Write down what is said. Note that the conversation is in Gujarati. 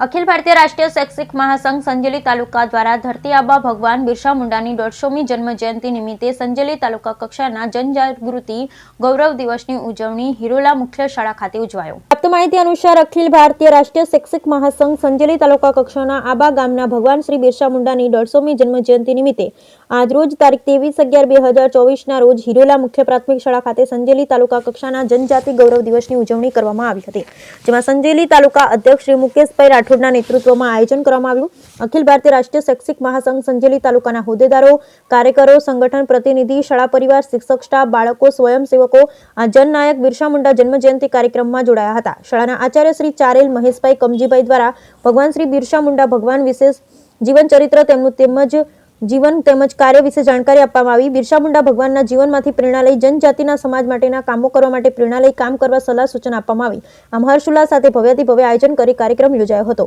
અખિલ ભારતીય રાષ્ટ્રીય શૈક્ષિક મહાસંઘ સંજેલી તાલુકા દ્વારા ધરતી આબા ભગવાન બિરસા મુંડાની 150મી જન્મ જયંતિ નિમિત્તે સંજેલી તાલુકા કક્ષાના જનજાગૃતિ ગૌરવ દિવસની ઉજવણી હિરોલા મુખ્ય શાળા ખાતે ઉજવાયો। પ્રાપ્ત માહિતી અનુસાર અખિલ ભારતીય રાષ્ટ્રીય શૈક્ષિક મહાસંઘ સંજેલી તાલુકા કક્ષાના આબા ગામના ભગવાન શ્રી બિરસા મુંડાની 150મી જન્મ જયંતિ નિમિત્તે આજરોજ તારીખ 23/11/2024ના રોજ હિરોલા મુખ્ય પ્રાથમિક શાળા ખાતે સંજેલી તાલુકા કક્ષાના જનજાતિ ગૌરવ દિવસની ઉજવણી કરવામાં આવી હતી, જેમાં સંજેલી તાલુકા અધ્યક્ષ શ્રી મુકેશભાઈ રાઠોડના નેતૃત્વમાં આયોજન કરવામાં આવ્યું। અખિલ ભારતીય રાષ્ટ્રીય શૈક્ષિક મહાસંઘ સંજેલી તાલુકાના હોદ્દેદારો, કાર્યકરો, સંગઠન પ્રતિનિધિ, શાળા પરિવાર, શિક્ષક સ્ટાફ, બાળકો, સ્વયંસેવકો આ જનનાયક બિરસા મુંડા જન્મજયંતિ કાર્યક્રમમાં જોડાયા હતા। શાળાના આચાર્ય શ્રી ચારેલ મહેશભાઈ કમજીભાઈ દ્વારા ભગવાન શ્રી બિરસા મુંડા ભગવાન વિશેષ જીવન ચરિત્ર તેમજ જીવન તેમજ કાર્ય વિશે જાણકારી આપવામાં આવી। બિરસા મુંડા ભગવાનના જીવનમાંથી પ્રેરણા લઈ જનજાતિના સમાજ માટેના કામો કરવા માટે પ્રેરણા લઈ કામ કરવા સલાહ સૂચન આપવામાં આવી। આમ હર્ષોલ્લાસ સાથે ભવ્યાતિ ભવ્ય આયોજન કરી કાર્યક્રમ યોજાયો હતો।